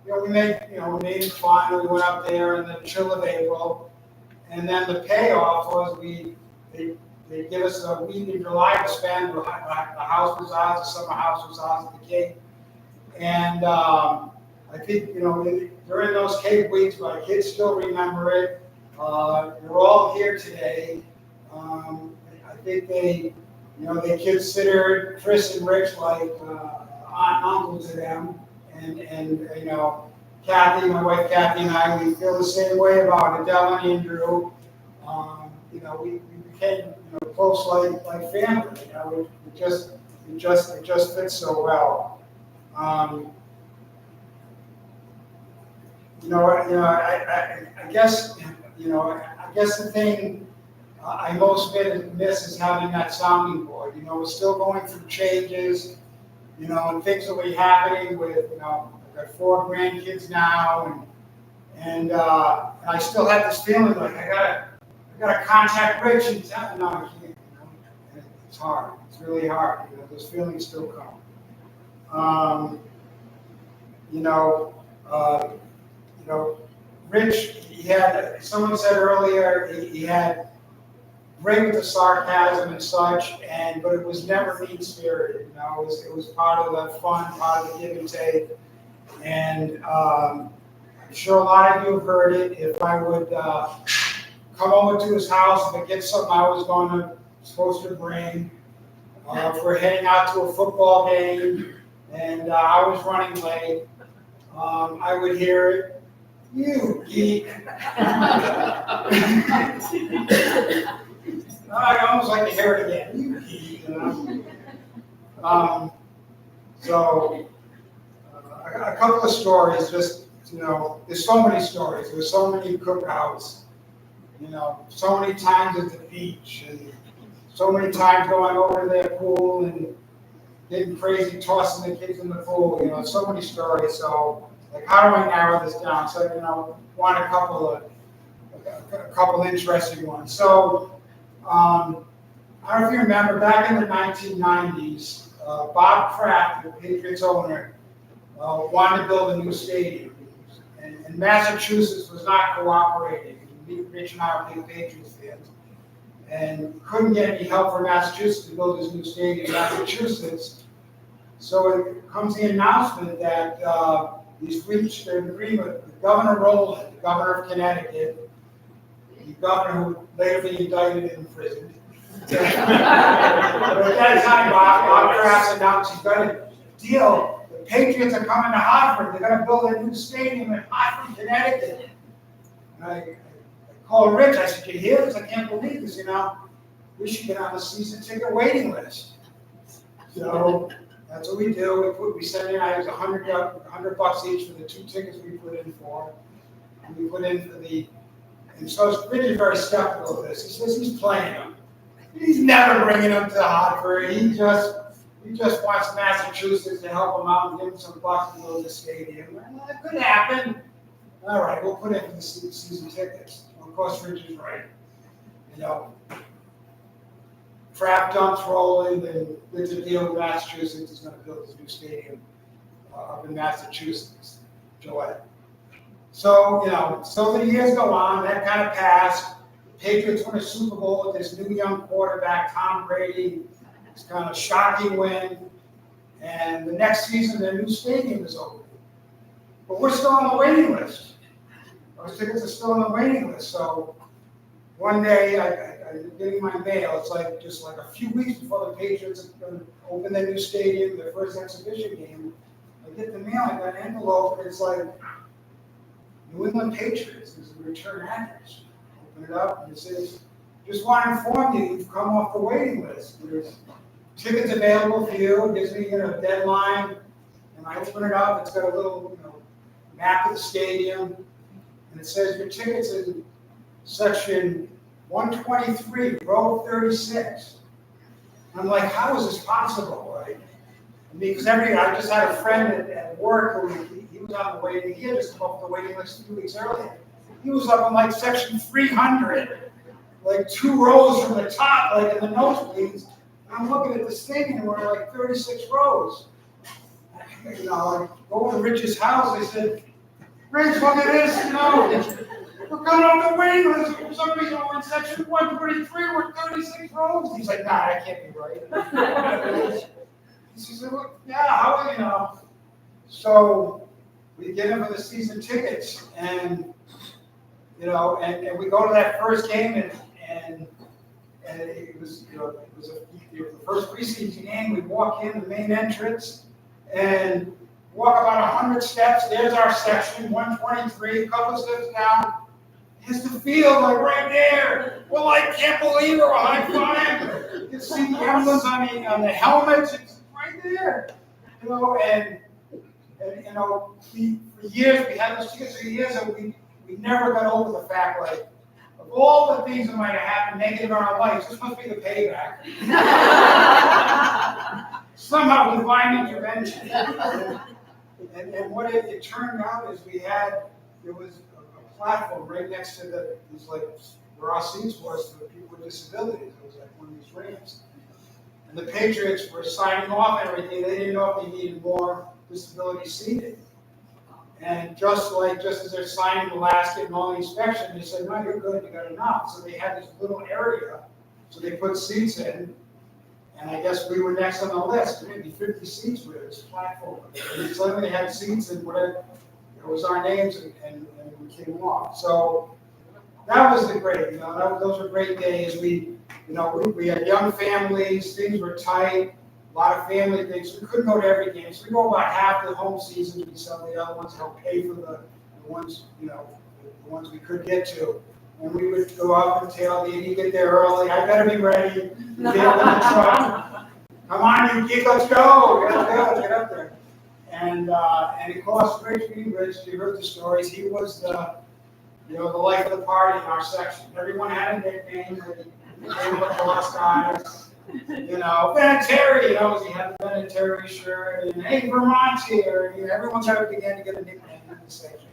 we made it fun. We went up there in the chill of April, and then the payoff was they give us a week in July to spend. The house was ours, the summer house was ours at the Cape. And I think, during those Cape weeks, my kids still remember it. They're all here today. I think they considered Chris and Rich like aunt and uncle to them. And Kathy, my wife Kathy and I, we feel the same way about Adele and Andrew. We became close like family. It just fits so well. I guess the thing I most miss is having that sounding board. We're still going through changes, and things will be happening with, I've got 4 grandkids now, and I still have this feeling like I gotta contact Rich and tell him, no, I can't. And it's hard. It's really hard. Those feelings still come. Rich, someone said earlier, he had great with the sarcasm and such, but it was never mean-spirited. It was part of the fun, part of the give and take. And I'm sure a lot of you have heard it. If I would come over to his house and get something I was supposed to bring, if we're heading out to a football game and I was running late, I would hear it. You geek. I'd almost like to hear it again. You geek. So, a couple of stories. Just there's so many stories. There's so many cookouts. So many times at the beach, and so many times going over to their pool and getting crazy, tossing the kids in the pool. So many stories. So. How do I narrow this down? So, want a couple interesting ones. So, I don't know if you remember, back in the 1990s, Bob Kraft, the Patriots owner, wanted to build a new stadium. And Massachusetts was not cooperating. Rich and I are big Patriots fans. And couldn't get any help from Massachusetts to build this new stadium in Massachusetts. So it comes the announcement that he's reached an agreement with Governor Rowland, the governor of Connecticut, the governor who later be indicted and imprisoned. But at that time, Bob Kraft announced he's got a deal. The Patriots are coming to Hartford. They're going to build a new stadium in Hartford, Connecticut. And I called Rich. I said, "You hear this? I can't believe this. We should get on the season ticket waiting list." So that's what we do. We send in, I was $100 each for the 2 tickets we put in for. And we put in for and so Rich is very skeptical of this. He says he's playing them. He's never bringing them to Hartford. He just wants Massachusetts to help him out and give him some bucks to build the stadium. Well, that could happen. All right, we'll put in for the season tickets. Well, of course, Rich is right. Trap dumps rolling, and there's a deal with Massachusetts is going to build this new stadium up in Massachusetts, Gillette. So, so the years go on, that kind of passed. The Patriots win a Super Bowl with this new young quarterback, Tom Brady. It's kind of shocking win. And the next season, the new stadium is open. But we're still on the waiting list. Those tickets are still on the waiting list. So one day, I'm getting my mail. It's just like a few weeks before the Patriots are going to open their new stadium, their first exhibition game. I get the mail. I got an envelope, and it's like New England Patriots. There's a return address. Open it up, and it says just want to inform you, you've come off the waiting list. There's tickets available for you, it gives me a deadline, and I open it up, it's got a little, map of the stadium, and it says your tickets in section 123, row 36. I'm like, how is this possible, right? Because I just had a friend at work who he was on the waiting, he had just come off the waiting list a few weeks earlier. He was up in like section 300, like 2 rows from the top, like in the nosebleeds. And I'm looking at the stadium, and we're like 36 rows. I go to Rich's house, I said, Rich, look at this, we're coming off the waiting list. For some reason, we're in section 133, we're 36 rows. He's like, nah, that can't be right. He says, well, yeah, how, So we get him for the season tickets, and, and we go to that first game, and it was, it was the first preseason game. We walk in the main entrance, and walk about 100 steps. There's our section, 123, a couple of steps down. Here's the field, like right there. Well, I can't believe it. We're high five. You can see the emblems on the helmets. It's right there. And for years, we had those tickets for years, and we never got over the fact, like, of all the things that might have happened negative in our lives, this must be the payback. Somehow divine intervention. And what it turned out is there was a platform right next to where our seats was for the people with disabilities. It was like one of these ramps. And the Patriots were signing off and everything. They didn't know if they needed more disability seating. And just as they're signing the last getting all the inspection, they said, no, you're good, you got enough. So they had this little area. So they put seats in. And I guess we were next on the list, maybe 50 seats with this platform. And suddenly they had seats and whatever, it was our names and we came off. So that was the great, those were great days. We had young families, things were tight, a lot of family things. We couldn't go to every game. So we go about half the home season, we sell the other ones, help pay for the ones, the ones we could get to. And we would go up and tailgate, you get there early, I better be ready, get in the truck. Come on, you kid, let's go, get up there. And of course, Rich, you heard the stories, he was the life of the party in our section. Everyone had a nickname, they were the boss guys. Ben Terry, he had the Ben Terry shirt, and hey, Vermont's here. Everyone began to get a nickname in the section.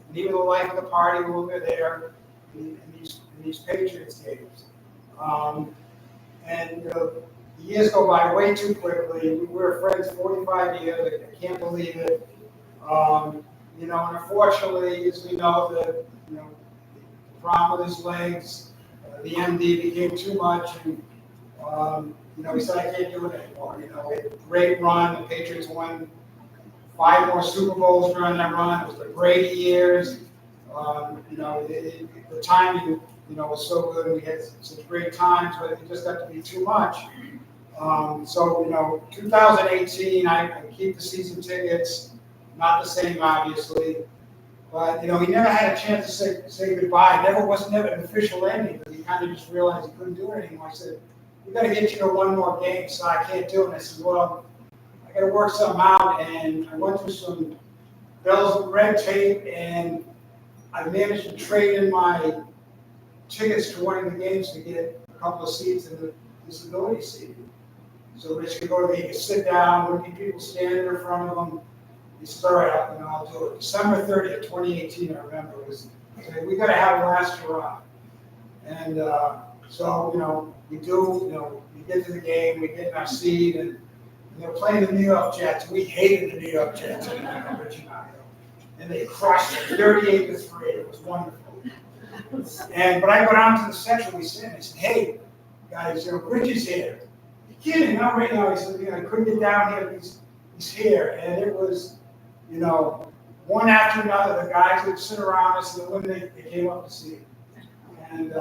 And he was the life of the party when we were there. In these Patriots games. The years go by way too quickly. We were friends 45 years, I can't believe it. And unfortunately, as we know, the problem with his legs, the MD became too much, and he said, I can't do it anymore. We had a great run, the Patriots won 5 more Super Bowls during that run. It was the Brady years. The timing, was so good, and we had such great times, but it just got to be too much. 2018, I keep the season tickets, not the same, obviously, but, he never had a chance to say goodbye. Never an official ending, but he kind of just realized he couldn't do it anymore. I said, we got to get you to one more game, so I can't do it. And I said, well, I got to work something out, and I went through some bells and red tape, and I managed to trade in my tickets to one of the games to get a couple of seats in the disability seat. So Rich could go to he could sit down, would be people standing in front of him. He said, all right, I'll do it. December 30th, 2018, I remember, we got to have a last hurrah. And we do, we get to the game, we get in our seat, and they're playing the New York Jets. We hated the New York Jets, Rich and I. And they crushed it, 38-3. It was wonderful. But I go down to the section we sit in. I said, "Hey, guys, Rich is here." You're kidding? Not right now. He said, "I couldn't get down here. He's here." And it was, one after another, the guys would sit around us, and the women they came up to see him. And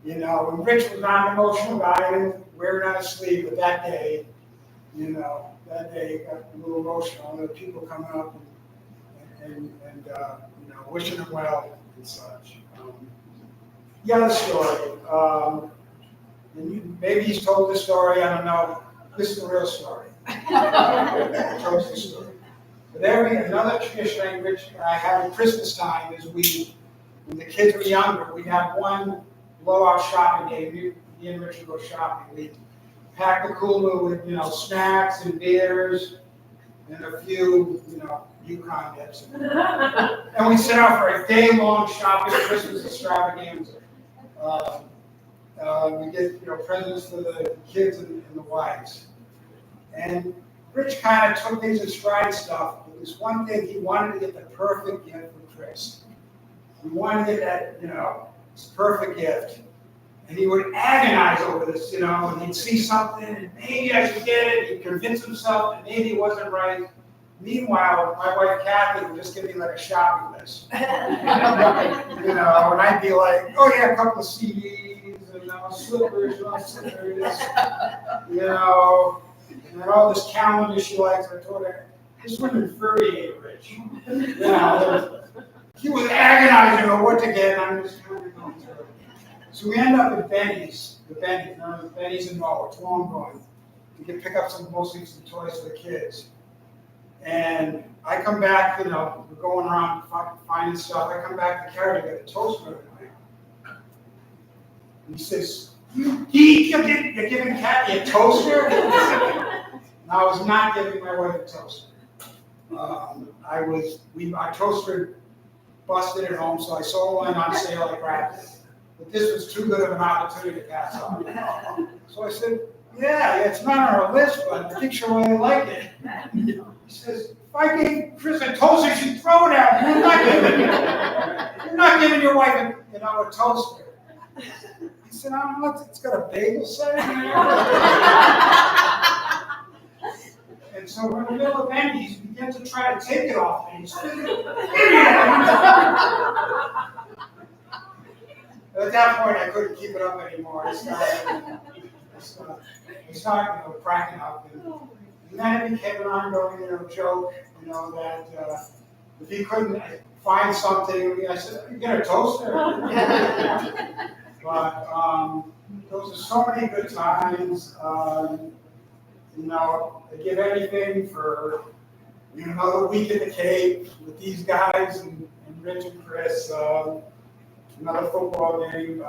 when Rich was not an emotional guy, he didn't wear it on his sleeve. But that day, it got a little emotional. There were people coming up and wishing him well and such. the other story. Maybe he's told the story, I don't know. This is the real story. He tells the story. But another tradition I have at Christmas time is when the kids were younger, we'd have one blowout shopping day. Me and Rich would go shopping. We'd pack the cooler with, snacks and beers and a few, Yukon dips. And we'd set out for a day-long shopping Christmas extravaganza. We get, presents for the kids and the wives. And Rich kind of took things in stride and stuff. But there's one thing, he wanted to get the perfect gift for Chris. He wanted to get that, perfect gift. And he would agonize over this, and he'd see something, and maybe I should get it. He'd convince himself that maybe it wasn't right. Meanwhile, my wife Kathy would just give me like a shopping list. And I'd be like, oh yeah, a couple of CDs, and slippers, and then all this calendar she likes. I told her, this would infuriate Rich. He was agonizing over what to get, and I'm just kind of going through it. So we end up at Benny's, Benny's in Norwich, it's long gone. We can pick up mostly some toys for the kids. And I come back, we're going around finding stuff. I come back to Carrie, I got a toaster in my hand. And he says, you're giving Kathy a toaster? And I was not giving my wife a toaster. Our toaster busted at home, so I saw one on sale, I grabbed it. But this was too good of an opportunity to pass on. So I said, yeah, it's not on our list, but I think she'll really like it. He says, if I gave Chris a toaster, she'd throw it out. You're not giving your wife a toaster. I said, I don't know, it's got a bagel set in there. And so we're in the middle of Benny's, we get to try to take it off, and he's at that point, I couldn't keep it up anymore. I started cracking up. And then it became an ongoing, joke, that if he couldn't find something, I said, you get a toaster. But those are so many good times. I give anything for another week at the Cape with these guys and Rich and Chris. Another football game,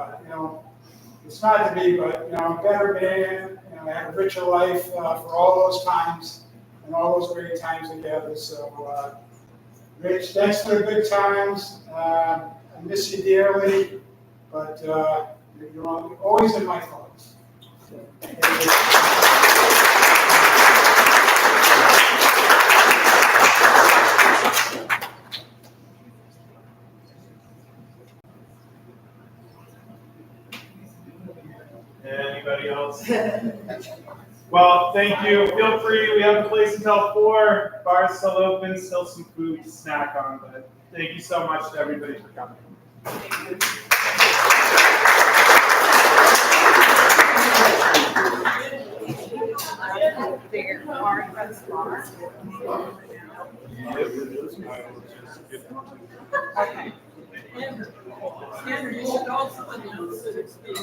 it's not to be, but I'm a better man. I had a richer life for all those times and all those great times together. So, Rich, thanks for the good times. I miss you dearly, but you're always in my thoughts. Anybody else? Well, thank you. Feel free. We have a place until 4. Bar's still open. Still some food to snack on. But thank you so much to everybody for coming. Okay. Andrew, you should also announce that it's being